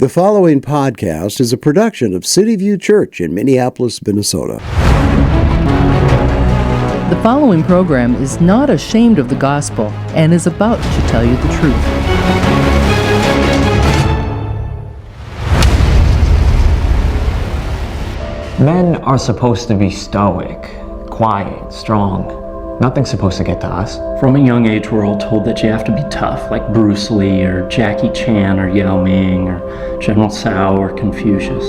The following podcast is a production of Cityview Church in Minneapolis, Minnesota. The following program is not ashamed of the gospel and is about to tell you the truth. Men are supposed to be stoic, quiet, strong. Nothing's supposed to get to us. From a young age, we're all told that you have to be tough, like Bruce Lee or Jackie Chan or Yao Ming or General Tso or Confucius.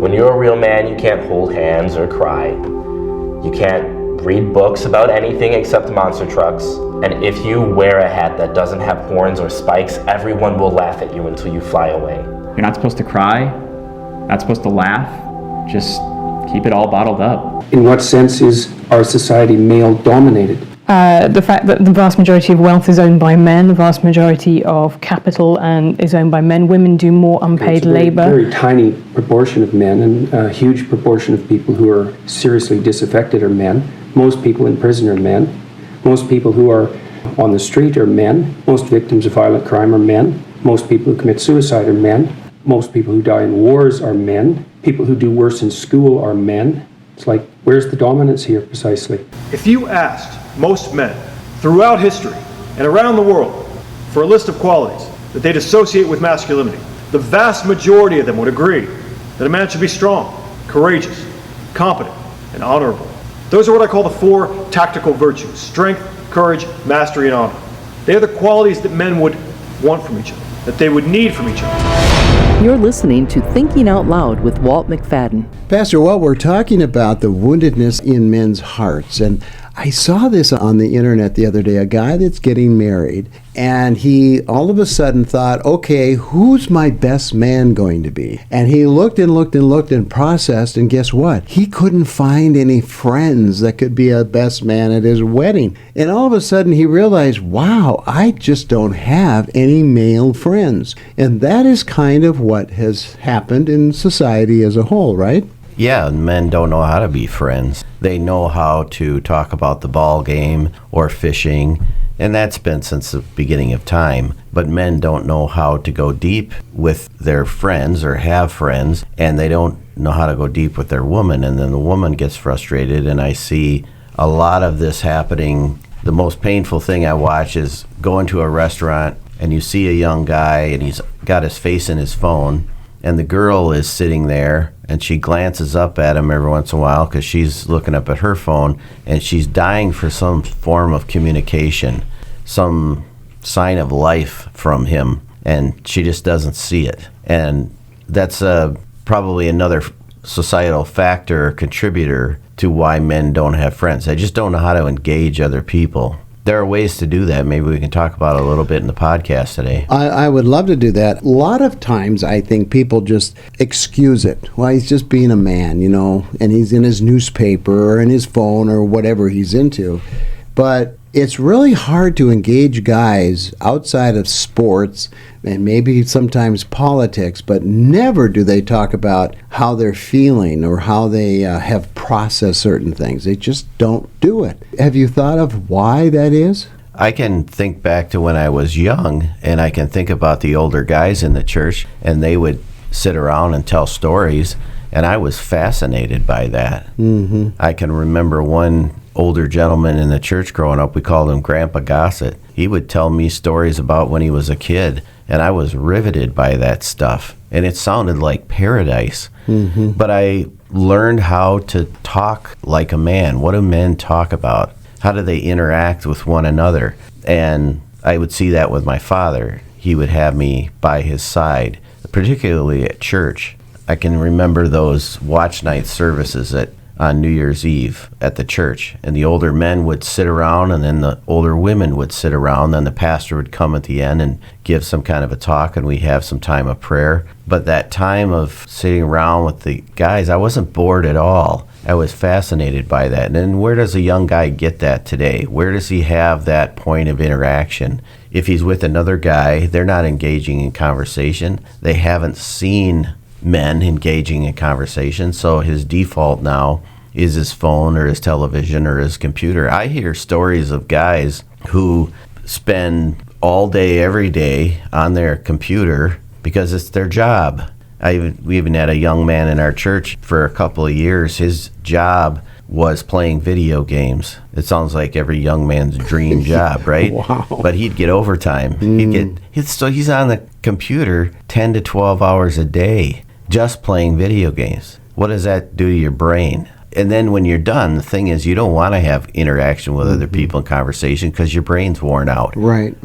When you're a real man, you can't hold hands or cry. You can't read books about anything except monster trucks. And if you wear a hat that doesn't have horns or spikes, everyone will laugh at you until you fly away. You're not supposed to cry, not supposed to laugh, just keep it all bottled up. In what sense is our society male-dominated? The fact that the vast majority of wealth is owned by men, the vast majority of capital is owned by men. Women do more unpaid labor. Very tiny proportion of men, and a huge proportion of people who are seriously disaffected are men. Most people in prison are men. Most people who are on the street are men. Most victims of violent crime are men. Most people who commit suicide are men. Most people who die in wars are men. People who do worse in school are men. It's like, where's the dominance here precisely? If you asked most men throughout history and around the world for a list of qualities that they'd associate with masculinity, the vast majority of them would agree that a man should be strong, courageous, competent, and honorable. Those are what I call the four tactical virtues: strength, courage, mastery, and honor. They are the qualities that men would want from each other, that they would need from each other. You're listening to Thinking Out Loud with Walt McFadden. Pastor Walt, we're talking about the woundedness in men's hearts. And I saw this on the internet the other day, a guy that's getting married, and he all of a sudden thought, okay, who's my best man going to be? And he looked and looked and looked and processed, and guess what? He couldn't find any friends that could be a best man at his wedding. And all of a sudden he realized, wow, I just don't have any male friends. And that is kind of what has happened in society as a whole, right? Yeah, men don't know how to be friends. They know how to talk about the ball game or fishing, and that's been since the beginning of time. But men don't know how to go deep with their friends or have friends, and they don't know how to go deep with their woman, and then the woman gets frustrated, and I see a lot of this happening. The most painful thing I watch is go into a restaurant, and you see a young guy, and he's got his face in his phone, and the girl is sitting there, and she glances up at him every once in a while because she's looking up at her phone, and she's dying for some form of communication, some sign of life from him, and she just doesn't see it. And that's probably another societal factor or contributor to why men don't have friends. They just don't know how to engage other people. There are ways to do that. Maybe we can talk about it a little bit in the podcast today. I would love to do that. A lot of times I think people just excuse it. Well, he's just being a man, and he's in his newspaper or in his phone or whatever he's into. But it's really hard to engage guys outside of sports and maybe sometimes politics, but never do they talk about how they're feeling or how they have processed certain things. They just don't do it. Have you thought of why that is? I can think back to when I was young, and I can think about the older guys in the church, and they would sit around and tell stories, and I was fascinated by that. Mm-hmm. I can remember one older gentleman in the church growing up. We called him Grandpa Gossett. He would tell me stories about when he was a kid, and I was riveted by that stuff, and it sounded like paradise. Mm-hmm. But I learned how to talk like a man. What do men talk about? How do they interact with one another? And I would see that with my father. He would have me by his side, particularly at church. I can remember those watch night services on New Year's Eve at the church, and the older men would sit around, and then the older women would sit around, then the pastor would come at the end and give some kind of a talk, and we have some time of prayer. But that time of sitting around with the guys, I wasn't bored at all. I was fascinated by that. And then where does a young guy get that today? Where does he have that point of interaction? If he's with another guy, they're not engaging in conversation. They haven't seen men engaging in conversation, so his default now is his phone or his television or his computer. I hear stories of guys who spend all day, every day on their computer because it's their job. We even had a young man in our church for a couple of years. His job was playing video games. It sounds like every young man's dream job, right? Wow. But he'd get overtime. So he's on the computer 10 to 12 hours a day just playing video games. What does that do to your brain? And then when you're done, the thing is you don't want to have interaction with other people in conversation because your brain's worn out. Right.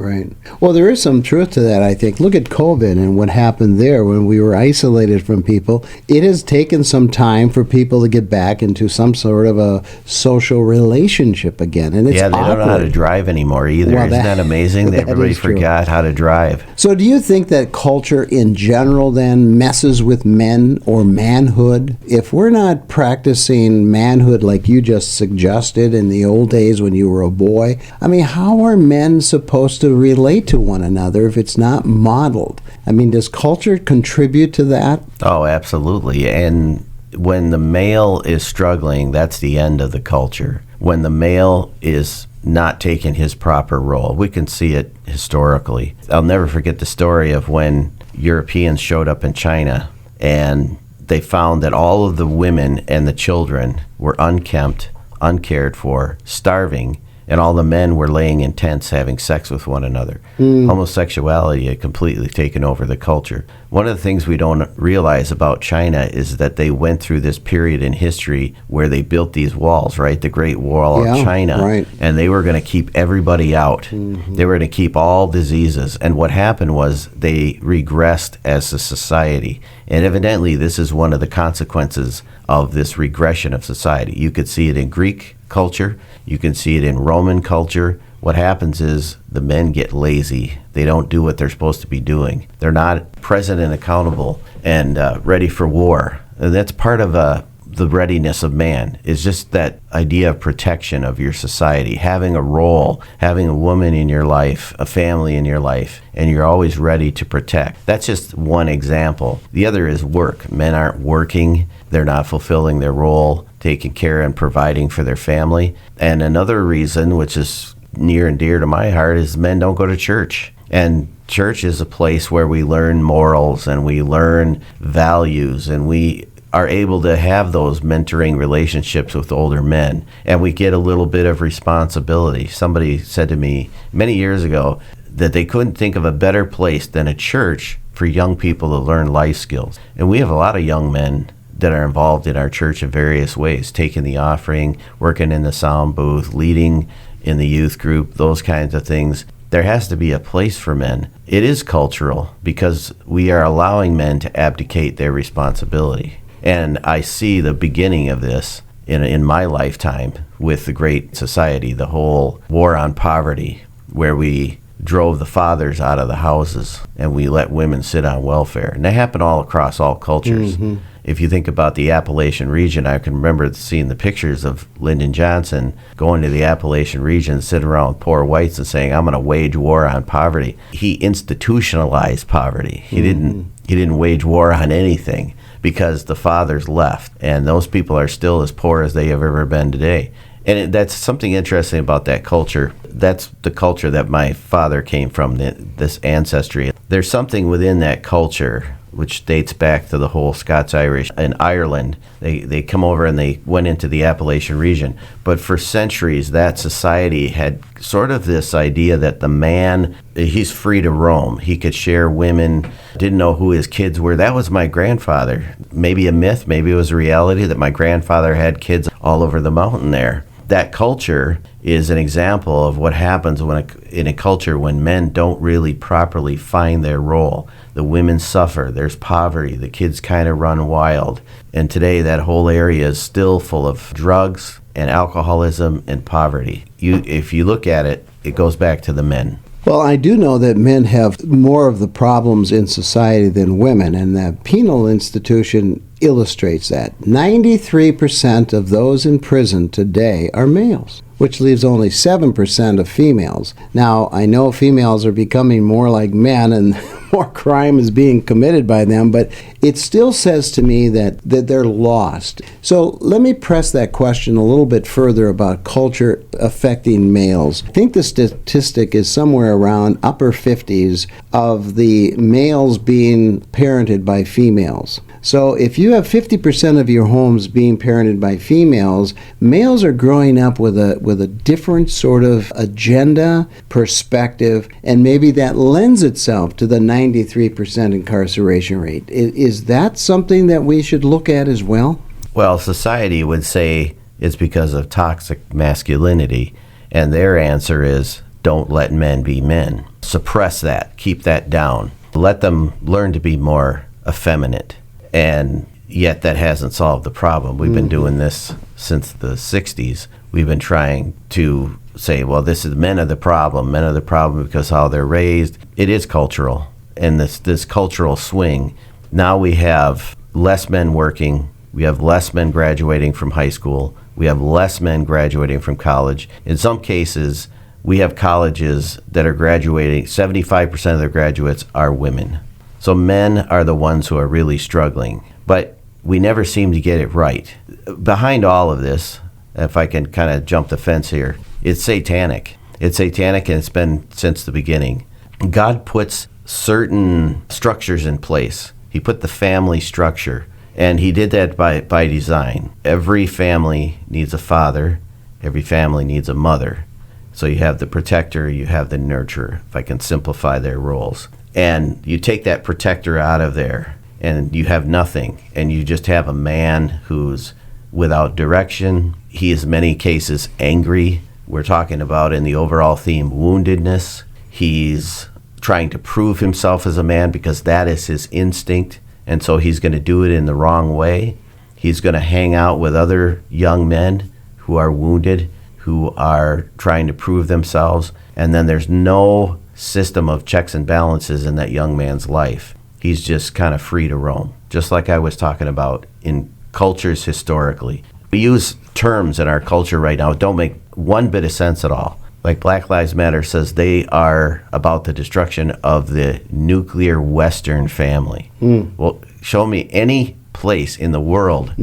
Well, there is some truth to that, I think. Look at COVID and what happened there when we were isolated from people. It has taken some time for people to get back into some sort of a social relationship again. And it's they awkward. don't know how to drive anymore either. Well, Isn't that amazing that everybody is true. forgot how to drive? So do you think that culture in general then messes with men or manhood? If we're not practicing manhood like you just suggested in the old days when you were a boy, I mean, how are men supposed to relate to one another if it's not modeled? I mean, does culture contribute to that? Oh, absolutely. And when the male is struggling, that's the end of the culture. When the male is not taking his proper role, we can see it historically. I'll never forget the story of when Europeans showed up in China and they found that all of the women and the children were unkempt, uncared for, starving, and all the men were laying in tents having sex with one another. Homosexuality had completely taken over the culture. One of the things we don't realize about China is that they went through this period in history where they built these walls, right? The Great Wall of China. Right. And they were going to keep everybody out. They were going to keep all diseases. And what happened was they regressed as a society. And evidently, this is one of the consequences of this regression of society. You could see it in Greek culture. You can see it in Roman culture. What happens is the men get lazy. They don't do what they're supposed to be doing. They're not present and accountable and ready for war. And that's part of the readiness of man, is just that idea of protection of your society, having a role, having a woman in your life, a family in your life, and you're always ready to protect. That's just one example. The other is work. Men aren't working. They're not fulfilling their role, taking care and providing for their family. And another reason, which is near and dear to my heart, is men don't go to church. And church is a place where we learn morals and we learn values, and we are able to have those mentoring relationships with older men, and we get a little bit of responsibility. Somebody said to me many years ago that they couldn't think of a better place than a church for young people to learn life skills. And we have a lot of young men that are involved in our church in various ways, taking the offering, working in the sound booth, leading in the youth group, those kinds of things. There has to be a place for men. It is cultural because we are allowing men to abdicate their responsibility. And I see the beginning of this in my lifetime with the Great Society, the whole war on poverty, where we drove the fathers out of the houses and we let women sit on welfare. And that happened all across all cultures. If you think about the Appalachian region, I can remember seeing the pictures of Lyndon Johnson going to the Appalachian region, sitting around with poor whites and saying, I'm going to wage war on poverty. He institutionalized poverty. He didn't wage war on anything because the fathers left. And those people are still as poor as they have ever been today. And that's something interesting about that culture. That's the culture that my father came from, this ancestry. There's something within that culture which dates back to the whole Scots-Irish in Ireland. They come over and they went into the Appalachian region. But for centuries, that society had sort of this idea that the man, he's free to roam. He could share women, didn't know who his kids were. That was my grandfather. Maybe a myth, maybe it was a reality that my grandfather had kids all over the mountain there. That culture is an example of what happens in a culture when men don't really properly find their role. The women suffer, there's poverty, the kids kind of run wild. And today that whole area is still full of drugs and alcoholism and poverty. If you look at it, it goes back to the men. Well, I do know that men have more of the problems in society than women, and the penal institution illustrates that. 93% of those in prison today are males, which leaves only 7% of females. Now, I know females are becoming more like men and more crime is being committed by them, but it still says to me that they're lost. So let me press that question a little bit further about culture affecting males. I think the statistic is somewhere around upper 50s of the males being parented by females. So if you have 50% of your homes being parented by females, males are growing up with a different sort of agenda, perspective, and maybe that lends itself to the 93% incarceration rate. Is that something that we should look at as well? Well, society would say it's because of toxic masculinity, and their answer is don't let men be men. Suppress that, keep that down. Let them learn to be more effeminate. And yet that hasn't solved the problem. We've been doing this since the 60s. We've been trying to say, well, this is men are the problem because how they're raised. It is cultural, and this cultural swing. Now we have less men working. We have less men graduating from high school. We have less men graduating from college. In some cases, we have colleges that are graduating, 75% of their graduates are women. So men are the ones who are really struggling, but we never seem to get it right. Behind all of this, if I can kind of jump the fence here, it's satanic. It's satanic, and it's been since the beginning. God puts certain structures in place. He put the family structure, and he did that by design. Every family needs a father. Every family needs a mother. So you have the protector, you have the nurturer, if I can simplify their roles. And you take that protector out of there, and you have nothing, and you just have a man who's without direction. He is in many cases angry. We're talking about, in the overall theme, woundedness. He's trying to prove himself as a man because that is his instinct, and so he's going to do it in the wrong way. He's going to hang out with other young men who are wounded, who are trying to prove themselves, and then there's no system of checks and balances in that young man's life. He's just kind of free to roam, just like I was talking about in cultures historically. We use terms in our culture right now that don't make one bit of sense at all. Like Black Lives Matter says they are about the destruction of the nuclear Western family. Well, show me any place in the world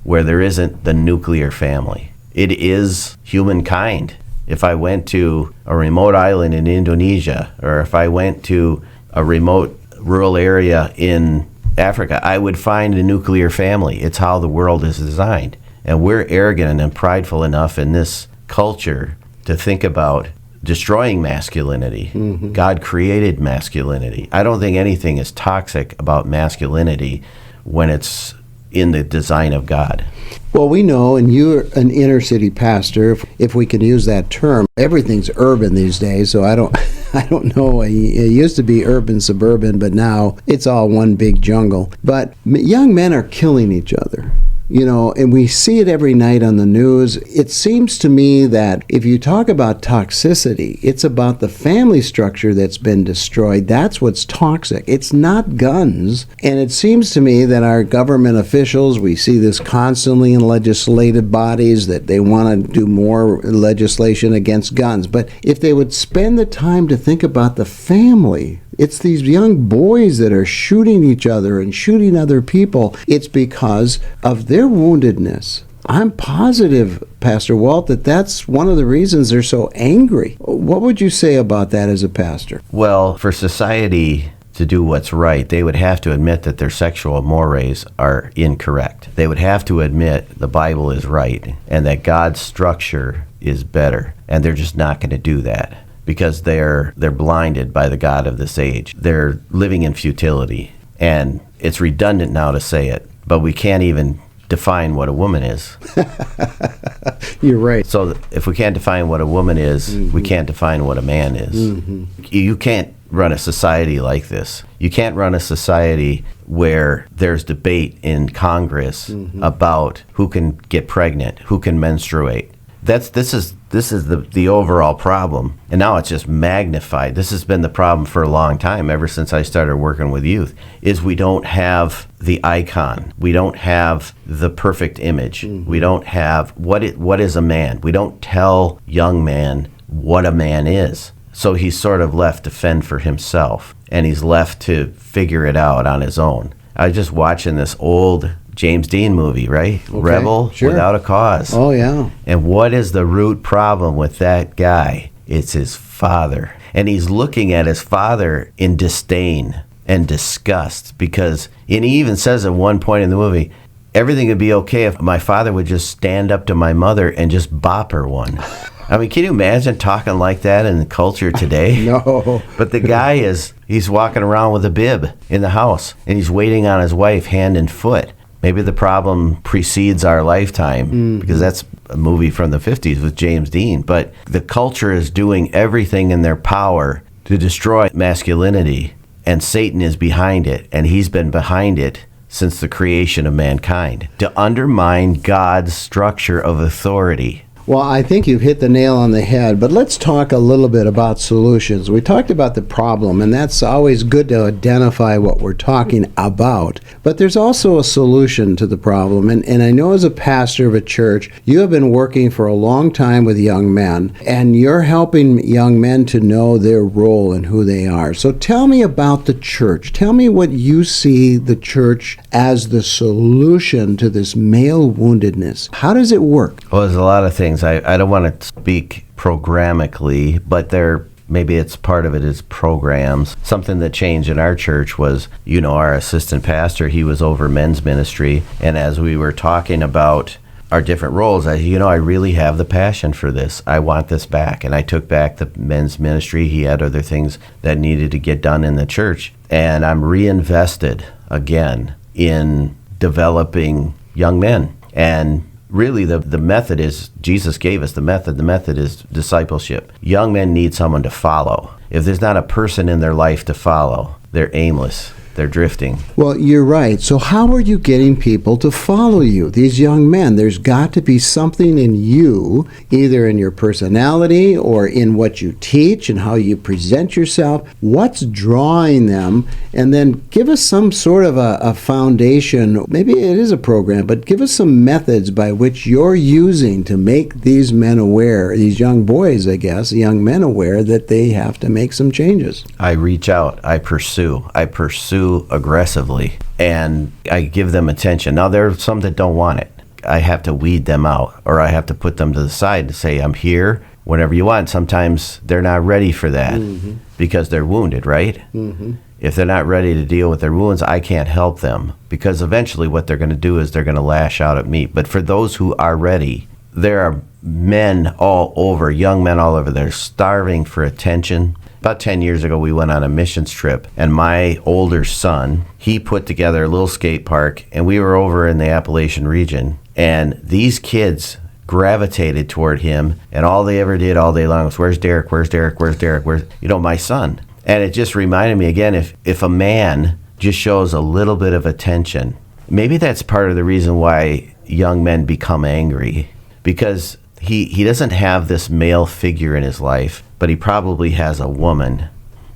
where there isn't the nuclear family. It is humankind. If I went to a remote island in Indonesia, or if I went to a remote rural area in Africa, I would find a nuclear family. It's how the world is designed. And we're arrogant and prideful enough in this culture to think about destroying masculinity. God created masculinity. I don't think anything is toxic about masculinity when it's in the design of God. Well, we know, and you're an inner city pastor, if we can use that term. Everything's urban these days, so I don't know. It used to be urban, suburban, but now it's all one big jungle. But young men are killing each other. You know, and we see it every night on the news. It seems to me that if you talk about toxicity, it's about the family structure that's been destroyed. That's what's toxic. It's not guns. And it seems to me that our government officials, we see this constantly in legislative bodies, that they want to do more legislation against guns. But if they would spend the time to think about the family, it's these young boys that are shooting each other and shooting other people. It's because of their woundedness. I'm positive, Pastor Walt, that that's one of the reasons they're so angry. What would you say about that as a pastor? Well, for society to do what's right, they would have to admit that their sexual mores are incorrect. They would have to admit the Bible is right and that God's structure is better. And they're just not going to do that, because they're blinded by the God of this age. They're living in futility. And it's redundant now to say it, but we can't even define what a woman is. You're right. So if we can't define what a woman is, we can't define what a man is. You can't run a society like this. You can't run a society where there's debate in Congress about who can get pregnant, who can menstruate. This is the overall problem, and now it's just magnified. This has been the problem for a long time, ever since I started working with youth, is we don't have the icon. We don't have the perfect image. We don't have what is a man. We don't tell young man what a man is. So he's sort of left to fend for himself, and he's left to figure it out on his own. I was just watching this old James Dean movie, right? Okay, Rebel Without a Cause. Oh, yeah. And what is the root problem with that guy? It's his father. And he's looking at his father in disdain and disgust, because, and he even says at one point in the movie, everything would be okay if my father would just stand up to my mother and just bop her one. I mean, can you imagine talking like that in the culture today? No. But the guy he's walking around with a bib in the house, and he's waiting on his wife hand and foot. Maybe the problem precedes our lifetime, because that's a movie from the 50s with James Dean. But the culture is doing everything in their power to destroy masculinity, and Satan is behind it, and he's been behind it since the creation of mankind, to undermine God's structure of authority. Well, I think you've hit the nail on the head, but let's talk a little bit about solutions. We talked about the problem, and that's always good to identify what we're talking about. But there's also a solution to the problem, and I know as a pastor of a church, you have been working for a long time with young men, and you're helping young men to know their role and who they are. So tell me about the church. Tell me what you see the church as the solution to this male woundedness. How does it work? Well, there's a lot of things. I don't want to speak programmatically, but maybe it's part of it is programs. Something that changed in our church was, our assistant pastor, he was over men's ministry, and as we were talking about our different roles, I really have the passion for this. I want this back. And I took back the men's ministry. He had other things that needed to get done in the church. And I'm reinvested again in developing young men. And really, the method is, Jesus gave us the method. The method is discipleship. Young men need someone to follow. If there's not a person in their life to follow, they're aimless. They're drifting. Well, you're right. So how are you getting people to follow you, these young men? There's got to be something in you, either in your personality or in what you teach and how you present yourself. What's drawing them? And then give us some sort of a foundation. Maybe it is a program, but give us some methods by which you're using to make these men aware, these young boys, I guess, young men aware that they have to make some changes. I reach out. I pursue aggressively, and I give them attention. Now, there are some that don't want it. I have to weed them out, or I have to put them to the side to say, I'm here whenever you want. Sometimes they're not ready for that because they're wounded, right? If they're not ready to deal with their wounds, I can't help them, because eventually what they're going to do is they're going to lash out at me. But for those who are ready, there are men all over, young men all over, they're starving for attention. About 10 years ago, we went on a missions trip, and my older son, he put together a little skate park, and we were over in the Appalachian region, and these kids gravitated toward him, and all they ever did all day long was, where's Derek, where's Derek, where's Derek, where's, my son. And it just reminded me again, if a man just shows a little bit of attention, maybe that's part of the reason why young men become angry, because he doesn't have this male figure in his life, but he probably has a woman.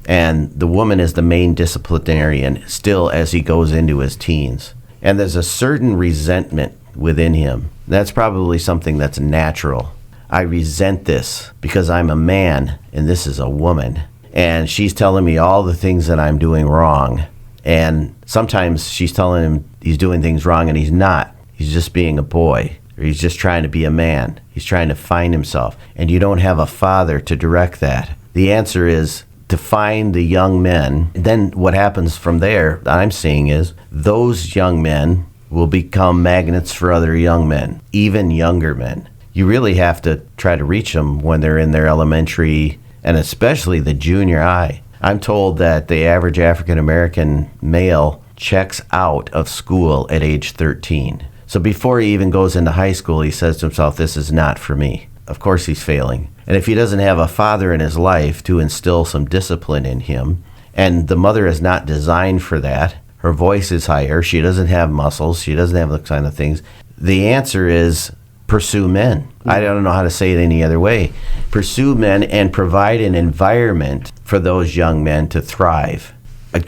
And the woman is the main disciplinarian still as he goes into his teens. And there's a certain resentment within him. That's probably something that's natural. I resent this because I'm a man and this is a woman. And she's telling me all the things that I'm doing wrong. And sometimes she's telling him he's doing things wrong and he's not. He's just being a boy. Or he's just trying to be a man. He's trying to find himself. And you don't have a father to direct that. The answer is to find the young men. Then what happens from there, I'm seeing, is those young men will become magnets for other young men, even younger men. You really have to try to reach them when they're in their elementary and especially the junior high. I'm told that the average African-American male checks out of school at age 13. So before he even goes into high school, he says to himself, this is not for me. Of course he's failing. And if he doesn't have a father in his life to instill some discipline in him, and the mother is not designed for that, her voice is higher, she doesn't have muscles, she doesn't have those kind of things, the answer is pursue men. I don't know how to say it any other way. Pursue men and provide an environment for those young men to thrive.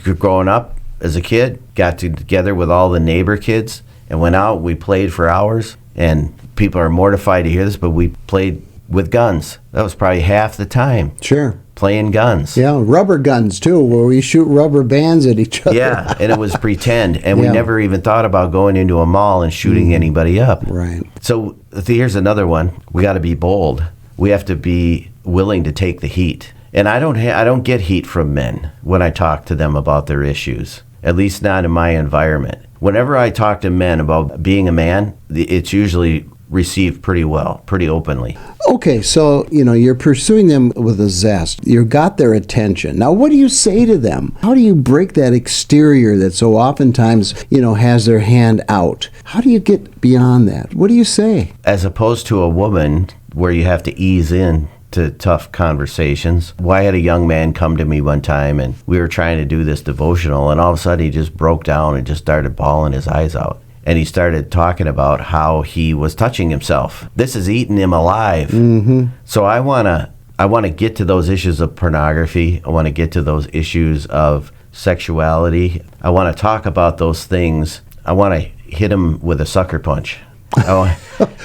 Growing up as a kid, got together with all the neighbor kids, and went out, we played for hours, and people are mortified to hear this, but we played with guns. That was probably half the time. Sure. playing guns. Yeah, rubber guns too, where we shoot rubber bands at each other. Yeah, and it was pretend. And we Yeah. never even thought about going into a mall and shooting anybody up. Right. So here's another one. We got to be bold. We have to be willing to take the heat. And I don't get heat from men when I talk to them about their issues, at least not in my environment. Whenever I talk to men about being a man, it's usually received pretty well, pretty openly. Okay, so, you're pursuing them with a zest. You've got their attention. Now, what do you say to them? How do you break that exterior that so oftentimes, has their hand out? How do you get beyond that? What do you say? As opposed to a woman where you have to ease in to tough conversations. Well, I had a young man come to me one time, and we were trying to do this devotional, and all of a sudden he just broke down and just started bawling his eyes out. And he started talking about how he was touching himself. This is eating him alive. Mm-hmm. So I want to get to those issues of pornography. I want to get to those issues of sexuality. I want to talk about those things. I want to hit him with a sucker punch. I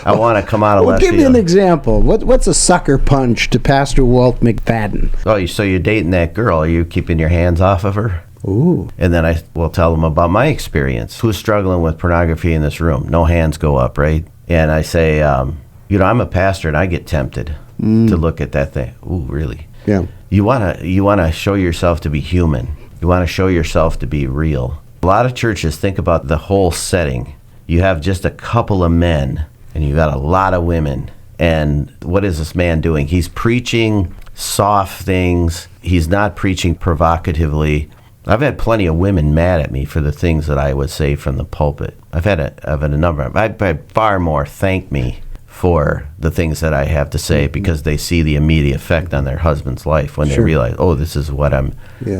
want to come out of left Give me field. an example. What's a sucker punch to Pastor Walt McFadden? Oh, so you're dating that girl. Are you keeping your hands off of her? Ooh. And then I will tell them about my experience. Who's struggling with pornography in this room? No hands go up, right? And I say, I'm a pastor and I get tempted to look at that thing. Ooh, really? Yeah. You wanna show yourself to be human. You want to show yourself to be real. A lot of churches think about the whole setting. You have just a couple of men and you got a lot of women. And what is this man doing? He's preaching soft things. He's not preaching provocatively. I've had plenty of women mad at me for the things that I would say from the pulpit. I've had a number. I've had far more thank me for the things that I have to say because they see the immediate effect on their husband's life when they realize, oh, this is what I'm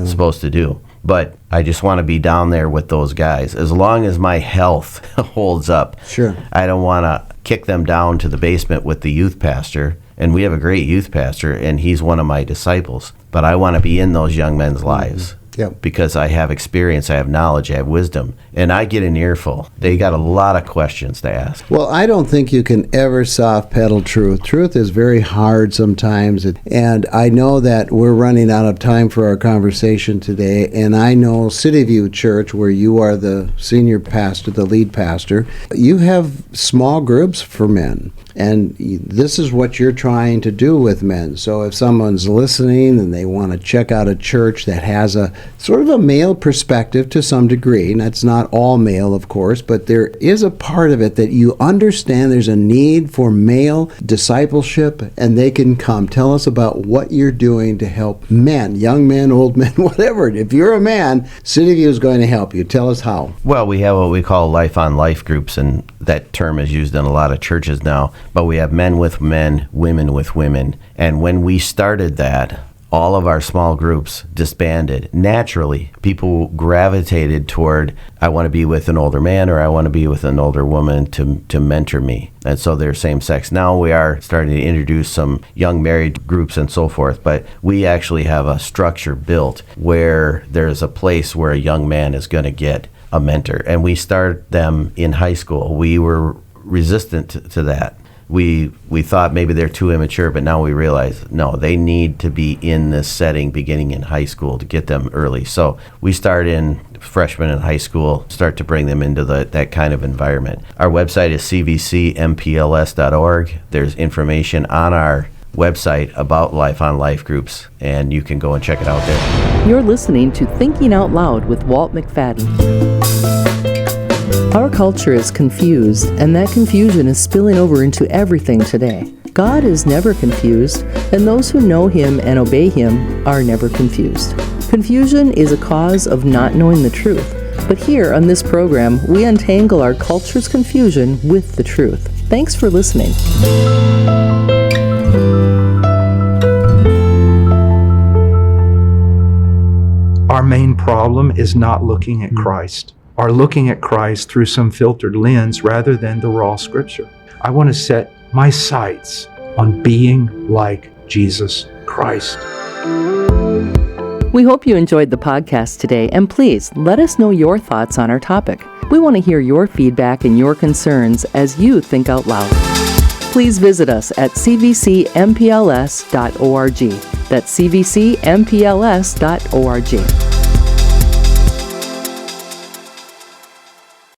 supposed to do. But I just want to be down there with those guys. As long as my health holds up, I don't want to kick them down to the basement with the youth pastor. And we have a great youth pastor, and he's one of my disciples. But I want to be in those young men's lives. Because I have experience, I have knowledge, I have wisdom, and I get an earful. They got a lot of questions to ask. Well, I don't think you can ever soft pedal truth. Truth is very hard sometimes, and I know that we're running out of time for our conversation today, and I know Cityview Church, where you are the senior pastor, the lead pastor, you have small groups for men. And this is what you're trying to do with men. So if someone's listening and they want to check out a church that has a sort of a male perspective to some degree, and that's not all male, of course, but there is a part of it that you understand there's a need for male discipleship, and they can come. Tell us about what you're doing to help men, young men, old men, whatever. If you're a man, Cityview is going to help you. Tell us how. Well, we have what we call life-on-life groups, and that term is used in a lot of churches now. But we have men with men, women with women. And when we started that, all of our small groups disbanded. Naturally, people gravitated toward, I want to be with an older man or I want to be with an older woman to mentor me. And so they're same sex. Now we are starting to introduce some young married groups and so forth, but we actually have a structure built where there's a place where a young man is going to get a mentor. And we start them in high school. We were resistant to that. We thought maybe they're too immature, but now we realize, no, they need to be in this setting beginning in high school to get them early. So we start in freshmen in high school, start to bring them into that kind of environment. Our website is cvcmpls.org. There's information on our website about Life on Life groups, and you can go and check it out there. You're listening to Thinking Out Loud with Walt McFadden. Our culture is confused, and that confusion is spilling over into everything today. God is never confused, and those who know Him and obey Him are never confused. Confusion is a cause of not knowing the truth, but here on this program, we untangle our culture's confusion with the truth. Thanks for listening. Our main problem is not looking at Christ, or looking at Christ through some filtered lens rather than the raw scripture. I want to set my sights on being like Jesus Christ. We hope you enjoyed the podcast today, and please let us know your thoughts on our topic. We want to hear your feedback and your concerns as you think out loud. please visit us at cvcmpls.org. That's cvcmpls.org.